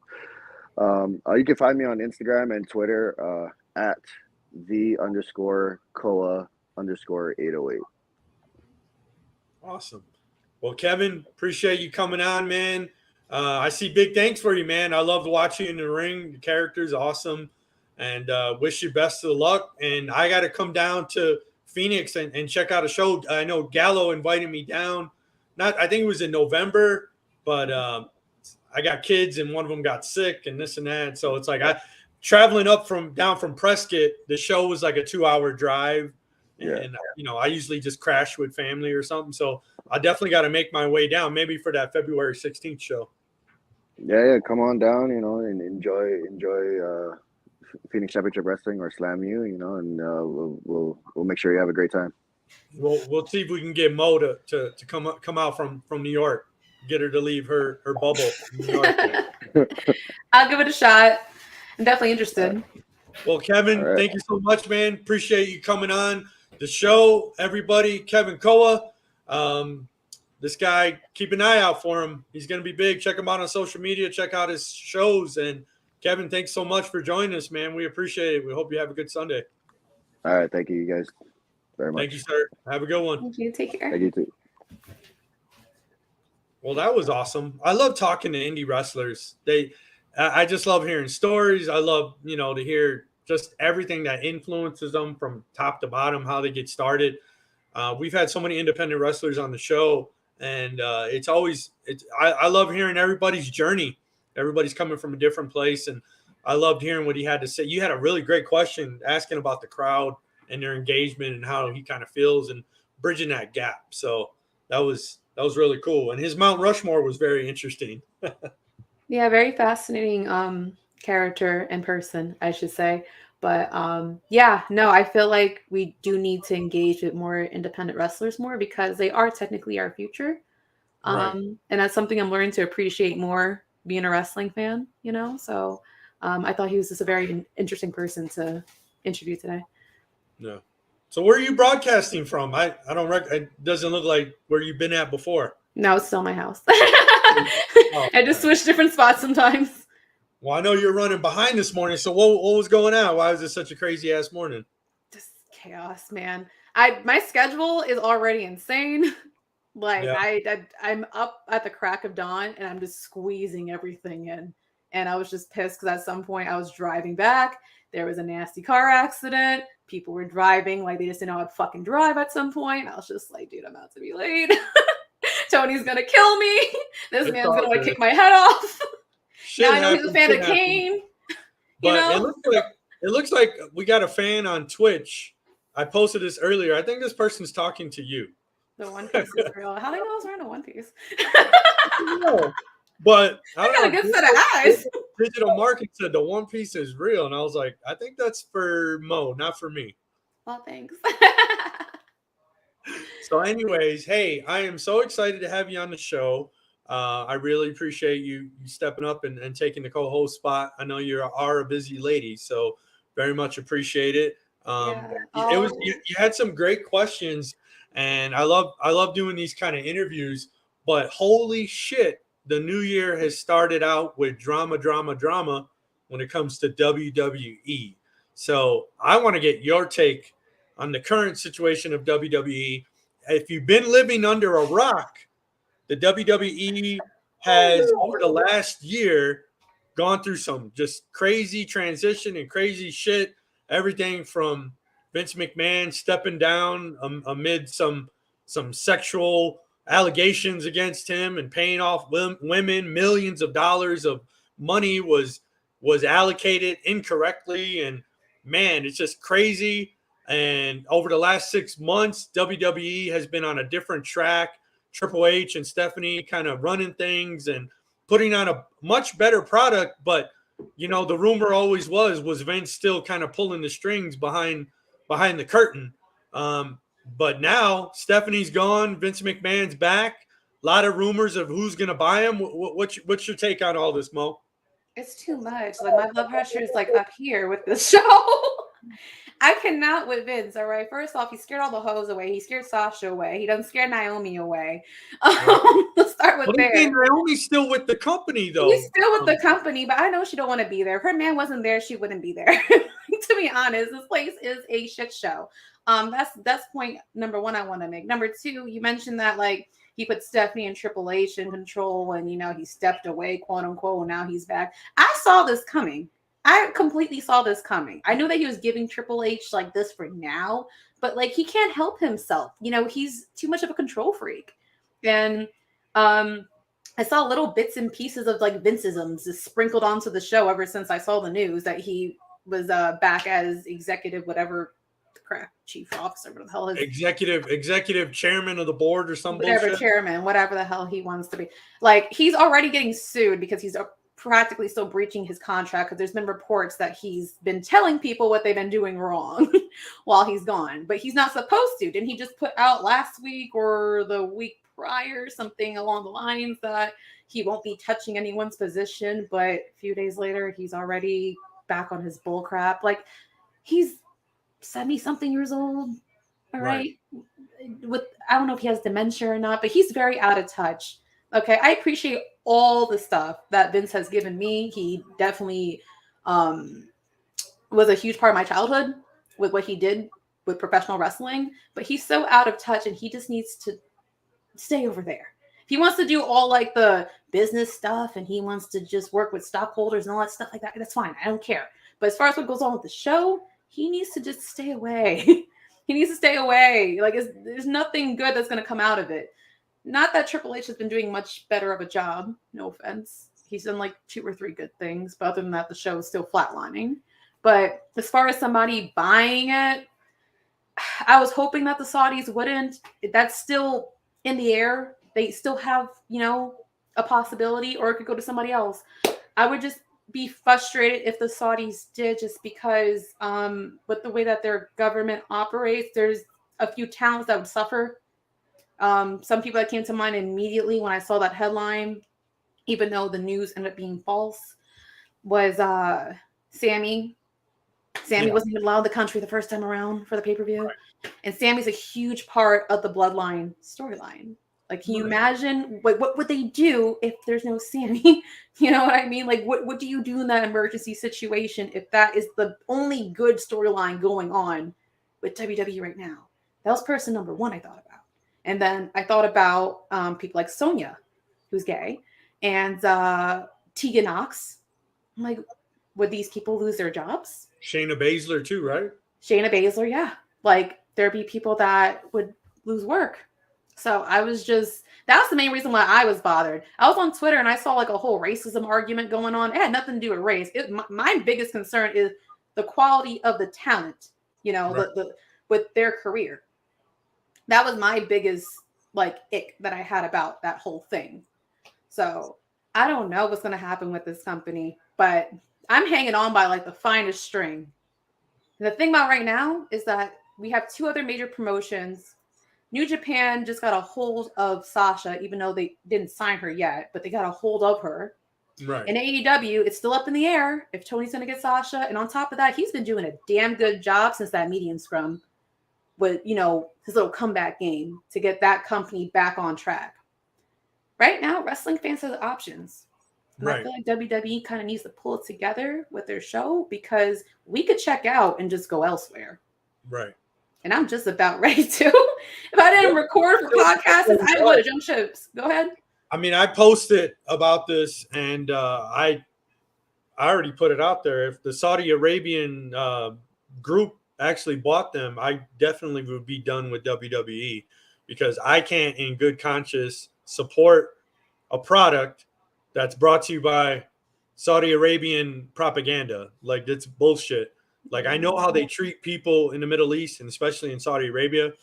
You can find me on Instagram and Twitter at _Koa_808. Awesome. Well, Kevin, appreciate you coming on, man. I see big thanks for you, man. I love watching you in the ring. The character's awesome, and wish you best of luck. And I got to come down to Phoenix and check out a show. I know Gallo invited me down. I think it was in November, but I got kids and one of them got sick and this and that. So it's like traveling down from Prescott. The show was like a 2-hour drive. And, I usually just crash with family or something. So I definitely got to make my way down, maybe for that February 16th show. Yeah, come on down, and enjoy Phoenix Championship Wrestling or Slam U, and we'll make sure you have a great time. We'll see if we can get Mo to come out from New York, get her to leave her bubble in New York. I'll give it a shot. I'm definitely interested. Well, Kevin, Thank you so much, man. Appreciate you coming on the show. Everybody, Kevin Koa. This guy, keep an eye out for him. He's going to be big. Check him out on social media. Check out his shows. And Kevin, thanks so much for joining us, man. We appreciate it. We hope you have a good Sunday. All right. Thank you guys very much. Thank you, sir. Have a good one. Thank you. Take care. Thank you too. Well, that was awesome. I love talking to indie wrestlers. I just love hearing stories. I love, to hear just everything that influences them from top to bottom, how they get started. We've had so many independent wrestlers on the show, and I love hearing everybody's journey. Everybody's coming from a different place, and I loved hearing what he had to say. You had a really great question asking about the crowd and their engagement and how he kind of feels and bridging that gap. So that was really cool. And his Mount Rushmore was very interesting. Yeah, very fascinating character in person, I should say. But I feel like we do need to engage with more independent wrestlers more because they are technically our future. Right. And that's something I'm learning to appreciate more being a wrestling fan, So I thought he was just a very interesting person to interview today. Yeah. So where are you broadcasting from? I don't it doesn't look like where you've been at before. No, it's still my house. Oh, I just switch different spots sometimes. well, I know you're running behind this morning. So what was going on? Why was it such a crazy ass morning? Just chaos, man. My schedule is already insane. Like Yeah. I'm up at the crack of dawn and I'm just squeezing everything in. And I was just pissed because at some point I was driving back. There was a nasty car accident. People were driving like they just didn't know how to fucking drive at some point. I was just like, dude, I'm about to be late. Tony's gonna kill me. This man's gonna like kick my head off. Shit now I know he's a fan of happens. Kane. But it looks like we got a fan on Twitch. I posted this earlier. I think this person's talking to you. The One Piece is real. How do you know I was wearing a One Piece? No, but I got a good set of eyes. Digital Market said the One Piece is real, and I was like, I think that's for Mo, not for me. Well, thanks. So, anyways, hey, I am so excited to have you on the show. I really appreciate you stepping up and taking the co-host spot. I know you are a busy lady, so very much appreciate it. It was you had some great questions, and I love doing these kind of interviews. But holy shit, the new year has started out with drama when it comes to WWE. So I want to get your take on the current situation of WWE. If you've been living under a rock, the WWE has over the last year gone through some just crazy transition and crazy shit. Everything from Vince McMahon stepping down amid some sexual allegations against him and paying off women millions of dollars of money was allocated incorrectly, and man, it's just crazy. And over the last 6 months, WWE has been on a different track. Triple H and Stephanie kind of running things and putting on a much better product. But, you know, the rumor always was Vince still kind of pulling the strings behind the curtain. But now Stephanie's gone. Vince McMahon's back. A lot of rumors of who's going to buy him. What's your take on all this, Mo? It's too much. Like my blood pressure is like up here with this show. I cannot with Vince. All right. First off, he scared all the hoes away. He scared Sasha away. He doesn't scare Naomi away. Let's start with there. Naomi's still with the company, though. He's still with the company, but I know she don't want to be there. If her man wasn't there, she wouldn't be there. To be honest, this place is a shit show. That's point number one I want to make. Number two, you mentioned that like he put Stephanie and Triple H in control, and you know he stepped away, quote unquote. And now he's back. I saw this coming. I completely saw this coming. I knew that he was giving Triple H like this for now, but like he can't help himself. You know, he's too much of a control freak. And I saw little bits and pieces of like Vinceisms just sprinkled onto the show ever since I saw the news that he was back as executive, whatever crap, chief officer, what the hell is executive chairman of the board or something. Whatever chairman, whatever the hell he wants to be. Like he's already getting sued because he's practically still breaching his contract because there's been reports that he's been telling people what they've been doing wrong while he's gone, but he's not supposed to. Didn't he just put out last week or the week prior something along the lines that he won't be touching anyone's position, but a few days later he's already back on his bull crap? Like he's 70-something years old, all right? With I don't know if he has dementia or not, but he's very out of touch. Okay, I appreciate all the stuff that Vince has given me. He definitely was a huge part of my childhood with what he did with professional wrestling, but he's so out of touch and he just needs to stay over there. If he wants to do all like the business stuff and he wants to just work with stockholders and all that stuff like that, that's fine. I don't care. But as far as what goes on with the show, he needs to just stay away. He needs to stay away. Like there's nothing good that's going to come out of it. Not that Triple H has been doing much better of a job. No offense. He's done like 2 or 3 good things. But other than that, the show is still flatlining. But as far as somebody buying it, I was hoping that the Saudis wouldn't. That's still in the air. They still have, you know, a possibility, or it could go to somebody else. I would just be frustrated if the Saudis did, just because with the way that their government operates, there's a few towns that would suffer. Some people that came to mind immediately when I saw that headline, even though the news ended up being false, was Sammy. Sammy wasn't even allowed the country the first time around for the pay-per-view. And Sammy's a huge part of the Bloodline storyline. Like, can you imagine what would they do if there's no Sammy? You know what I mean? Like, what do you do in that emergency situation if that is the only good storyline going on with WWE right now? That was person number one I thought about. And then I thought about people like Sonya, who's gay, and Tegan Knox. I'm like, would these people lose their jobs? Shayna Baszler too, right? Shayna Baszler, yeah. Like, there'd be people that would lose work. So I was just, that's the main reason why I was bothered. I was on Twitter and I saw like a whole racism argument going on. It had nothing to do with race. My biggest concern is the quality of the talent, you know, right. with their career. That was my biggest like ick that I had about that whole thing. So I don't know what's going to happen with this company, but I'm hanging on by like the finest string. And the thing about right now is that we have two other major promotions. New Japan just got a hold of Sasha, even though they didn't sign her yet, but they got a hold of her. Right. And AEW, it's still up in the air if Tony's going to get Sasha. And on top of that, he's been doing a damn good job since that medium scrum with, you know, his little comeback game to get that company back on track. Right now, wrestling fans have options. And I feel like WWE kind of needs to pull it together with their show because we could check out and just go elsewhere. Right. And I'm just about ready to. If I didn't record for podcasts, I would jump ships. Go ahead. I mean, I posted about this, and I already put it out there. If the Saudi Arabian group actually bought them, I definitely would be done with WWE because I can't, in good conscience, support a product that's brought to you by Saudi Arabian propaganda. Like, that's bullshit. Like, I know how they treat people in the Middle East and especially in Saudi Arabia.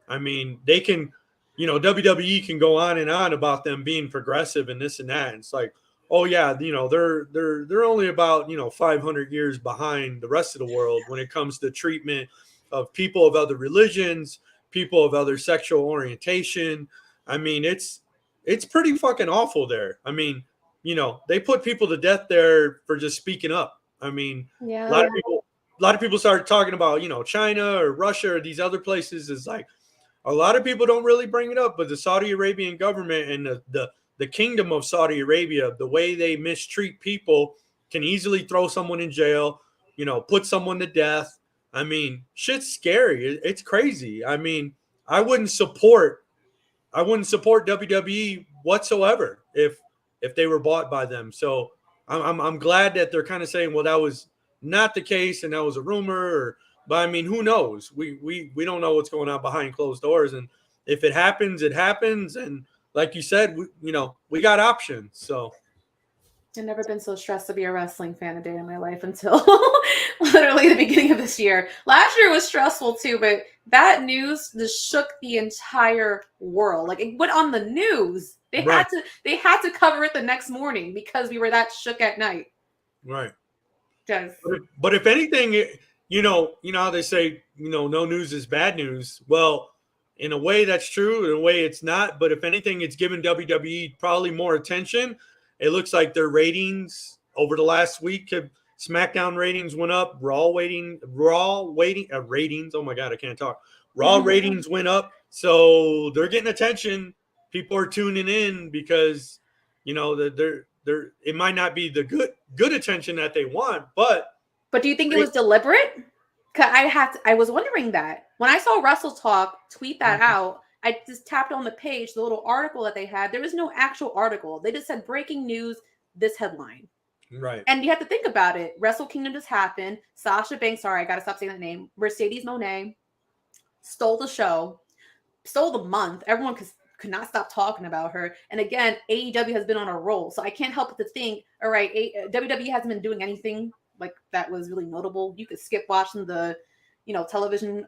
I mean, they can, you know, WWE can go on and on about them being progressive and this and that. And it's like, oh yeah, you know, they're only about, you know, 500 years behind the rest of the world when it comes to treatment of people of other religions, people of other sexual orientation. I mean, it's pretty fucking awful there. I mean, you know, they put people to death there for just speaking up. I mean, yeah. A lot of people started talking about, you know, China or Russia or these other places. Is like a lot of people don't really bring it up, but the Saudi Arabian government and the kingdom of Saudi Arabia, the way they mistreat people can easily throw someone in jail, you know, put someone to death. I mean, shit's scary. It's crazy. I mean, I wouldn't support WWE whatsoever if they were bought by them. So I'm glad that they're kind of saying, well, that was not the case and that was a rumor. But I mean, who knows? We don't know what's going on behind closed doors. And if it happens, it happens. And like you said, we got options. So I've never been so stressed to be a wrestling fan a day in my life until literally the beginning of this year. Last year was stressful too, but that news just shook the entire world. Like, it went on the news. They had to cover it the next morning because we were that shook at night. Right. But if anything, you know how they say, you know, no news is bad news. Well, in a way that's true, in a way it's not. But if anything, it's given WWE probably more attention. It looks like their ratings over the last week SmackDown ratings went up. Raw ratings. Oh my God, I can't talk. Raw ratings went up. So they're getting attention. People are tuning in because, you know, it might not be the good attention that they want, but do you think it was deliberate? Cause I was wondering that when I saw Russell Talk tweet that out, I just tapped on the page, the little article that they had. There was no actual article. They just said breaking news, this headline. Right. And you have to think about it. Wrestle Kingdom just happened. Sasha Banks, sorry, I got to stop saying that name. Mercedes Moné stole the show, stole the month. Everyone could not stop talking about her. And again, AEW has been on a roll. So I can't help but to think, all right, WWE hasn't been doing anything like that was really notable. You could skip watching the, you know, television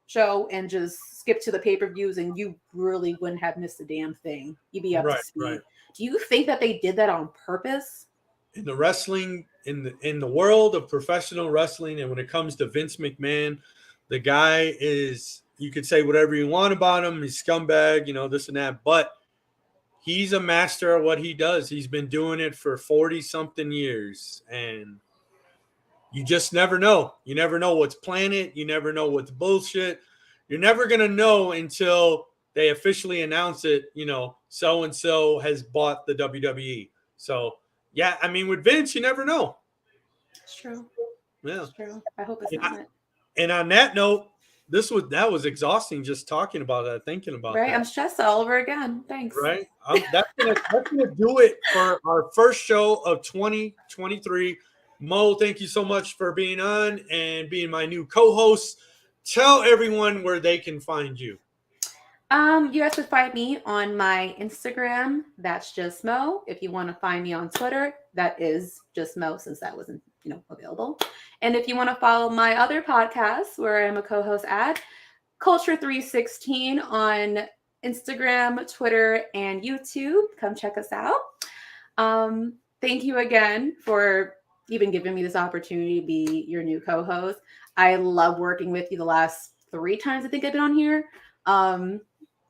show and just skip to the pay-per-views and you really wouldn't have missed a damn thing. You'd be up to speed. Right. Do you think that they did that on purpose? In the wrestling, in the world of professional wrestling, and when it comes to Vince McMahon, the guy is, you could say whatever you want about him, he's scumbag, you know, this and that, but he's a master of what he does. He's been doing it for 40-something years, and you just never know. You never know what's planted. You never know what's bullshit. you're never going to know until they officially announce it, you know, so-and-so has bought the WWE. So, yeah, I mean, with Vince, you never know. It's true. Yeah. It's true. I hope it's not. And on that note, that was exhausting just talking about that, thinking about right? that. I'm stressed all over again. Thanks. Right? That's gonna do it for our first show of 2023. Mo, thank you so much for being on and being my new co-host. Tell everyone where they can find you. You guys can find me on my Instagram. That's just Mo. If you want to find me on Twitter, that is just Mo, since that wasn't, available. And if you want to follow my other podcasts where I'm a co-host at Culture 316 on Instagram, Twitter, and YouTube, come check us out. Thank you again for even giving me this opportunity to be your new co-host. I love working with you. The last 3 times I think I've been on here.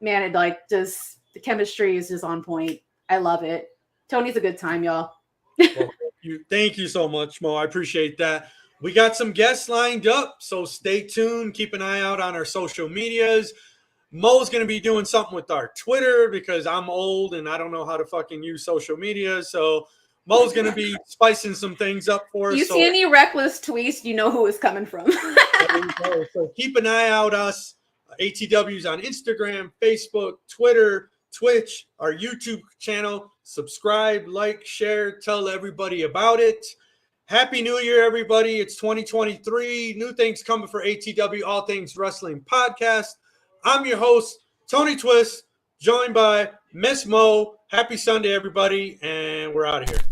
Man, it the chemistry is just on point. I love it. Tony's a good time, y'all. Well, thank you so much, Mo. I appreciate that. We got some guests lined up, so stay tuned. Keep an eye out on our social medias. Mo's going to be doing something with our Twitter because I'm old and I don't know how to fucking use social media. So Mo's going to be spicing some things up for us. You see any reckless tweets, you know who it's coming from. So keep an eye out us. ATW's on Instagram, Facebook, Twitter, Twitch, our YouTube channel. Subscribe, like, share, tell everybody about it. Happy New Year, everybody. It's 2023. New things coming for ATW, All Things Wrestling Podcast. I'm your host, Tony Twist, joined by Miss Mo. Happy Sunday, everybody, and we're out of here.